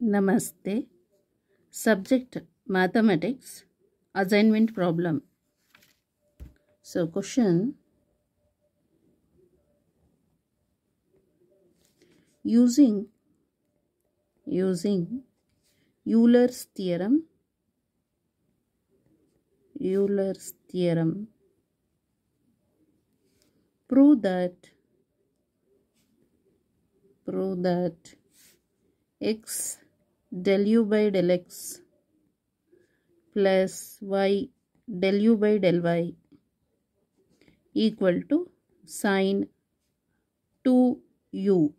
Namaste. Subject Mathematics. Assignment problem. So question. Using Euler's theorem. Prove that x del u by del x plus y del u by del y equal to sine 2u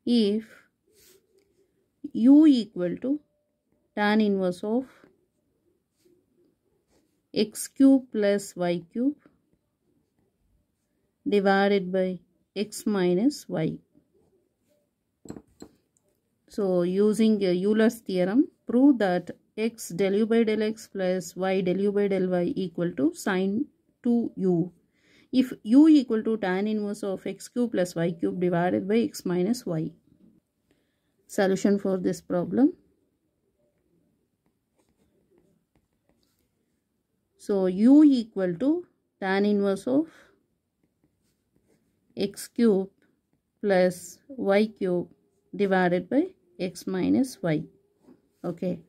if u equal to tan inverse of x cube plus y cube divided by x minus y. So using Euler's theorem, prove that x del u by del x plus y del u by del y equal to sine 2u if u equal to tan inverse of x cube plus y cube divided by x minus y. Solution for this problem. So u equal to tan inverse of x cube plus y cube divided by x minus y. Okay.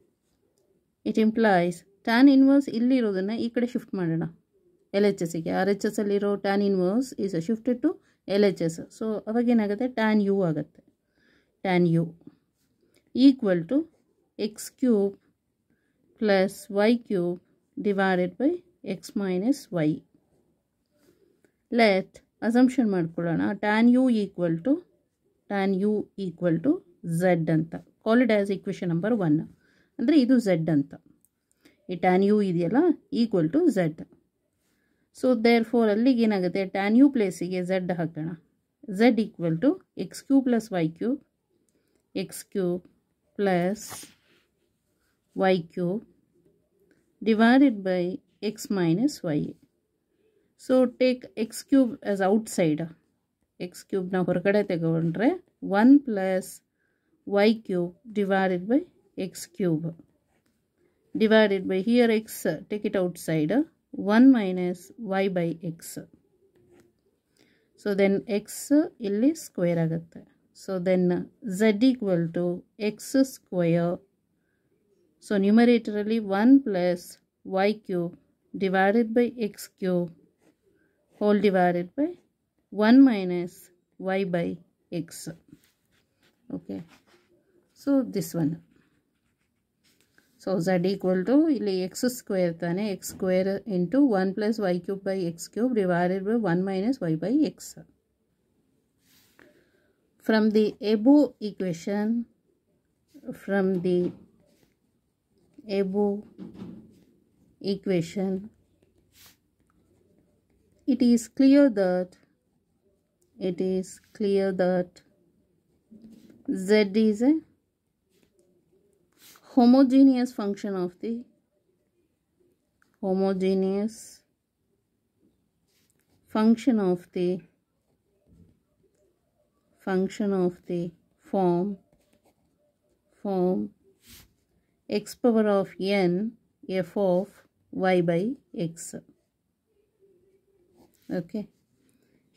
It implies tan inverse ಇಲ್ಲಿ ಇರೋದನ್ನ ಈ ಕಡೆ shift ಮಾಡೋಣ LHS ಗೆ. RHS ಅಲ್ಲಿರೋ tan inverse is shifted to LHS. So ಅವಾಗ ಏನಾಗುತ್ತೆ, tan u ಆಗುತ್ತೆ. tan u equal to x cube plus y cube divided by x minus y. Let assumption ಮಾಡ್ಕೊಳ್ಳೋಣ tan u equal to z ಅಂತ. Call it as equation number 1. ಅಂದರೆ ಇದು z ಅಂತ. ಈ tan u ಇದೆಯಲ್ಲ equal to z. So therefore ಅಲ್ಲಿಗೆ ಏನಾಗುತ್ತೆ, tan u ಪ್ಲೇಸಿಗೆ z ಹಾಕೋಣ. z equal to x cube plus y cube, x cube plus y cube divided by x minus y. So take x cube as outside. x cube na ಹೊರಗಡೆ ತಗೊಂಡ್ರೆ 1 plus y cube divided by x cube divided by here x, take it outside, 1 minus y by x. So then x illi square ಆಗುತ್ತೆ. So then z equal to x square. So numeratorally 1 plus y cube divided by x cube whole divided by 1 minus y by x. Okay. So this one. So z equal to ಇಲ್ಲಿ x square ತಾನೆ, x square into 1 plus y cube by x cube divided by 1 minus y by x. From the above equation, it is clear that z is a homogeneous function of the form x power of n f of y by x. Okay.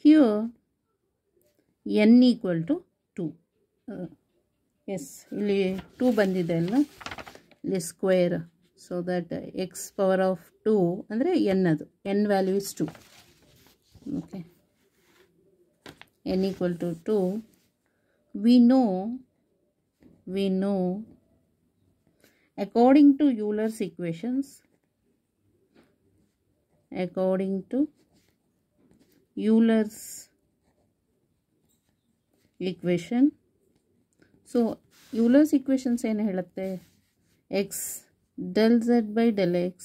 Here n equal to 2. Yes, ಇಲ್ಲಿ 2 ಬಂದಿದೆ ಅಲ್ಲ, ಇಲ್ಲಿ square. So that X power of 2 ಅಂದರೆ n, ಅದು n value is 2. Okay, n equal to 2. We know according to Euler's equation, so Euler's equations ಏನು ಹೇಳುತ್ತೆ, x del z by del x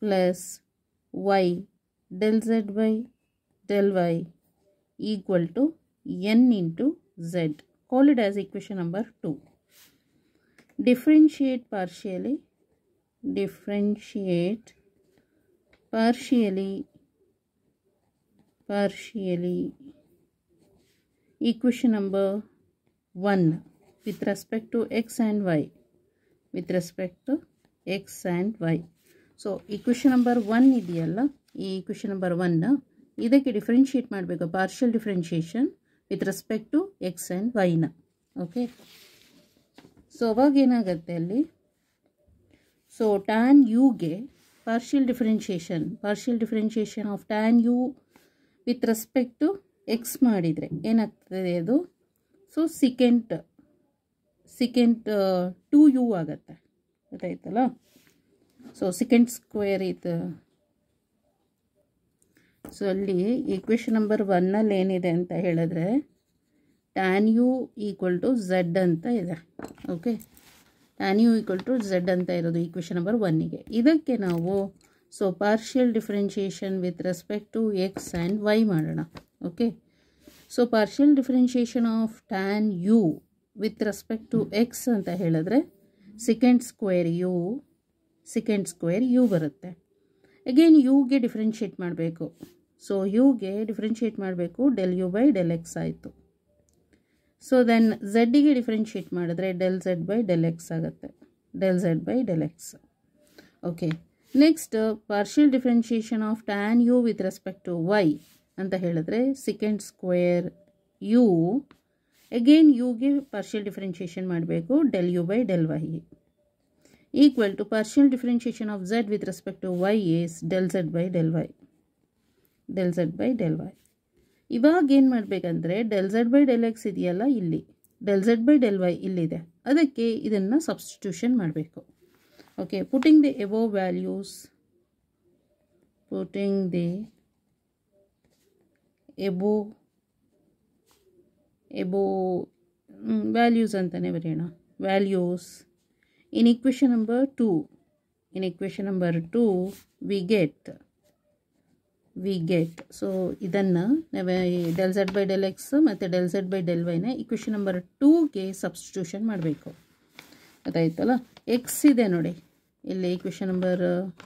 plus y del z by del y equal to n into z. Call it as equation number 2. Differentiate partially equation number 1 with respect to x and y. With respect to x and y. So equation number 1 ಇದೆಯಲ್ಲ, ಈ equation number 1 ಇದಕ್ಕೆ differentiate ಮಾಡಬೇಕು, partial differentiation with respect to x and ವೈನ. Okay, so ಅವಾಗ ಏನಾಗುತ್ತೆ ಅಲ್ಲಿ, so tan ಯುಗೆ partial differentiation of tan u with respect to x ಮಾಡಿದರೆ ಏನಾಗ್ತದೆ ಅದು, ಸೊ ಸಿಕೆಂಟ್ 2u ಆಗುತ್ತೆ, ಗೊತ್ತಾಯ್ತಲ್ಲ. ಸೊ ಸಿಕೆಂಟ್ ಸ್ಕ್ವೇರ್ ಇದು. ಸೊ ಅಲ್ಲಿ ಈಕ್ವೇಷನ್ ನಂಬರ್ 1 ಏನಿದೆ ಅಂತ ಹೇಳಿದ್ರೆ tan u equal to z ಅಂತ ಇದೆ. Okay, tan u equal to z ಅಂತ ಇರೋದು ಈಕ್ವೇಷನ್ ನಂಬರ್ 1ಗೆ. ಇದಕ್ಕೆ ನಾವು so partial differentiation with respect to x and y ಮಾಡೋಣ. Okay, so partial differentiation of tan u with respect to x ಅಂತ ಹೇಳಿದ್ರೆ ಸಿಕೆಂಟ್ ಸ್ಕ್ವೇರ್ ಯು ಬರುತ್ತೆ. Again ಯುಗೆ ಡಿಫರೆನ್ಷಿಯೇಟ್ ಮಾಡಬೇಕು. ಸೊ ಯುಗೆ ಡಿಫರೆನ್ಷಿಯೇಟ್ ಮಾಡಬೇಕು, del u by del x ಆಯಿತು. So then ಝೆಡ್ಡಿಗೆ ಡಿಫರೆನ್ಷಿಯೇಟ್ ಮಾಡಿದ್ರೆ del z by del x ಆಗುತ್ತೆ, del z by del x. Okay, next partial differentiation of tan u with respect to y ಅಂತ ಹೇಳಿದ್ರೆ secant square u, again ಯುಗೆ partial differentiation ಮಾಡಬೇಕು, del u by del y equal to partial differentiation of z with respect to y is del z by del y, del z by del y. ಇವಾಗ ಏನು ಮಾಡಬೇಕಂದ್ರೆ del z by del x ಇದೆಯಲ್ಲ, ಇಲ್ಲಿ del z by del y ಇಲ್ಲಿದೆ, ಅದಕ್ಕೆ ಇದನ್ನು substitution ಮಾಡಬೇಕು. Okay, putting the above values, putting the above values ಅಂತಲೇ ಬರೆಯೋಣ, values in equation number 2. In equation number 2 we get so idanna del z by del x ಮತ್ತೆ del z by del y ನ equation number 2 ಗೆ substitution ಮಾಡಬೇಕು. ಅದಾಯ್ತಲ್ಲ, x ಇದೆ ನೋಡಿ ಇಲ್ಲಿ equation number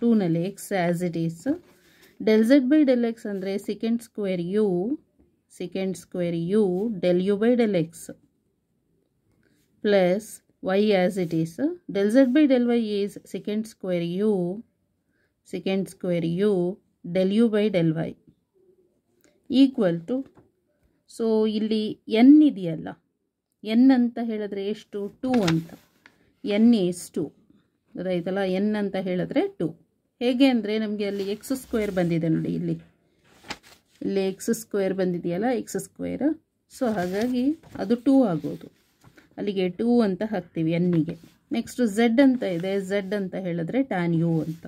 2 ನಲ್ಲಿ x as it is, del z by del x ಅಂದರೆ secant square u del u by del x plus y as it is, del z by del y is secant square u del u by del y equal to, so ಇಲ್ಲಿ n ಇದೆಯಲ್ಲ, n ಅಂತ ಹೇಳಿದ್ರೆ ಎಷ್ಟು 2 ಅಂತ, n is 2, ಗೊತ್ತಾಯ್ತಲ್ಲ. n ಅಂತ ಹೇಳಿದ್ರೆ 2 ಹೇಗೆ ಅಂದರೆ ನಮಗೆ ಅಲ್ಲಿ ಎಕ್ಸ್ ಸ್ಕ್ವೇರ್ ಬಂದಿದೆ ನೋಡಿ, ಇಲ್ಲಿ ಎಕ್ಸ್ ಸ್ಕ್ವೇರ್ ಬಂದಿದೆಯಲ್ಲ, ಎಕ್ಸ್ ಸ್ಕ್ವೇರ್. ಸೊ ಹಾಗಾಗಿ ಅದು 2 ಆಗೋದು, ಅಲ್ಲಿಗೆ 2 ಅಂತ ಹಾಕ್ತೀವಿ ಎನ್ನಿಗೆ. ನೆಕ್ಸ್ಟ್ ಝೆಡ್ ಅಂತ ಇದೆ, ಝೆಡ್ ಅಂತ ಹೇಳಿದ್ರೆ ಟ್ಯಾನ್ ಯು ಅಂತ,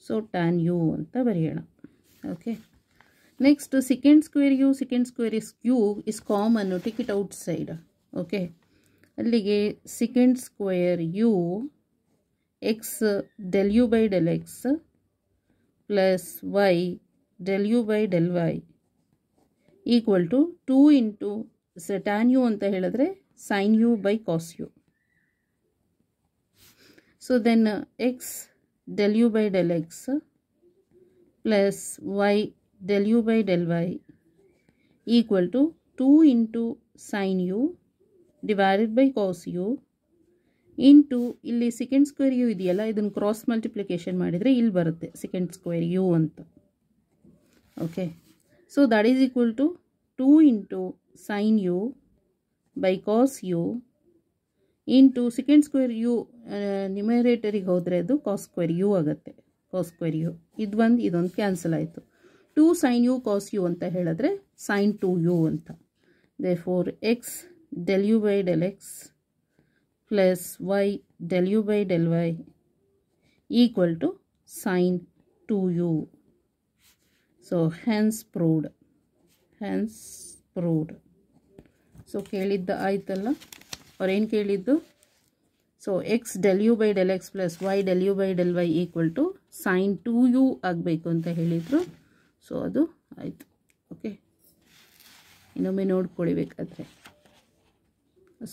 ಸೊ ಟ್ಯಾನ್ ಯು ಅಂತ ಬರೆಯೋಣ. Okay, next secant square u is common, take it outside. Okay, ಅಲ್ಲಿಗೆ secant square u x del u by del x plus y del u by del y equal to 2 into tan u ಅಂತ ಹೇಳಿದ್ರೆ sin u by cos u. So then x del u by del x plus y del u by del y equal to 2 into sin u divided by cos u into ಇಲ್ಲಿ secant square u ಇದೆಯಲ್ಲ, ಇದನ್ನು cross multiplication ಮಾಡಿದರೆ ಇಲ್ಲಿ ಬರುತ್ತೆ secant square u ಅಂತ. Okay, so that is equal to 2 into sin u by cos u into secant square u ನ್ಯೂಮರೇಟರಿಗೆ ಹೋದರೆ ಅದು cos square u ಆಗುತ್ತೆ, cos square u. ಇದೊಂದು ಕ್ಯಾನ್ಸಲ್ ಆಯಿತು. 2 sin u cos u ಅಂತ ಹೇಳಿದ್ರೆ sin 2u ಅಂತ. therefore x del u by del x plus y del u by del y equal to sin 2u. so hence proved. So ಕೇಳಿದ್ದ ಆಯ್ತಲ್ಲ, ಅವ್ರೇನು ಕೇಳಿದ್ದು, so x del u by del x plus y del u by del y equal to sine 2u ಆಗಬೇಕು ಅಂತ ಹೇಳಿದರು. So ಅದು ಆಯಿತು. Okay, ಇನ್ನೊಮ್ಮೆ ನೋಡ್ಕೊಳ್ಬೇಕಾದ್ರೆ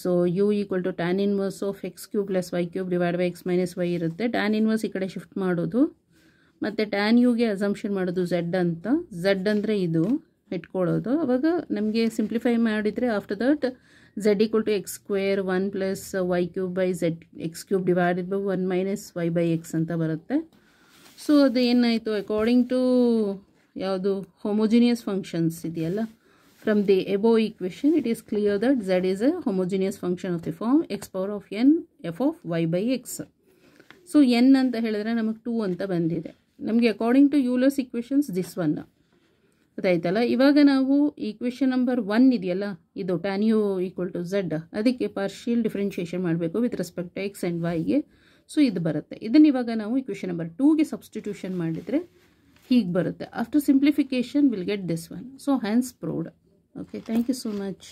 so u equal to tan inverse of x cube plus y cube divide by x minus y ಇರುತ್ತೆ. Tan inverse ಈ ಕಡೆ ಶಿಫ್ಟ್ ಮಾಡೋದು, ಮತ್ತು ಟ್ಯಾನ್ ಯುಗೆ ಅಸಂಪ್ಷನ್ ಮಾಡೋದು ಝೆಡ್ ಅಂತ. ಝೆಡ್ ಅಂದರೆ ಇದು, ಇಟ್ಕೊಳ್ಳೋದು. ಅವಾಗ ನಮಗೆ ಸಿಂಪ್ಲಿಫೈ ಮಾಡಿದರೆ after that z equal to x square 1 plus y cube by z x cube divided by 1 minus y by x ಅಂತ ಬರುತ್ತೆ. ಸೊ ಅದು ಏನಾಯಿತು, ಅಕಾರ್ಡಿಂಗ್ ಟು ಯಾವುದು ಹೋಮೋಜಿನಿಯಸ್ ಫಂಕ್ಷನ್ಸ್ ಇದೆಯಲ್ಲ, from the above equation it is clear that z is a homogeneous function of the form x power of n f of y by x. So n ಅಂತ ಹೇಳಿದ್ರೆ ನಮಗೆ 2 ಅಂತ ಬಂದಿದೆ. ನಮಗೆ according to Euler's equations this one ಗೊತ್ತಾಯ್ತಲ್ಲ. ಇವಾಗ ನಾವು equation number 1 ಇದೆಯಲ್ಲ, ಇದು tan u equal to z, ಅದಕ್ಕೆ ಪಾರ್ಷಿಯಲ್ ಡಿಫ್ರೆನ್ಷಿಯೇಷನ್ ಮಾಡಬೇಕು with respect to x and ವೈಗೆ. ಸೊ ಇದು ಬರುತ್ತೆ. ಇದನ್ನು ಇವಾಗ ನಾವು ಈಕ್ವೇಷನ್ ನಂಬರ್ 2ಗೆ ಸಬ್ಸ್ಟಿಟ್ಯೂಷನ್ ಮಾಡಿದರೆ ಹೀಗೆ ಬರುತ್ತೆ. After simplification will get this one. So hence proved. Okay, thank you so much.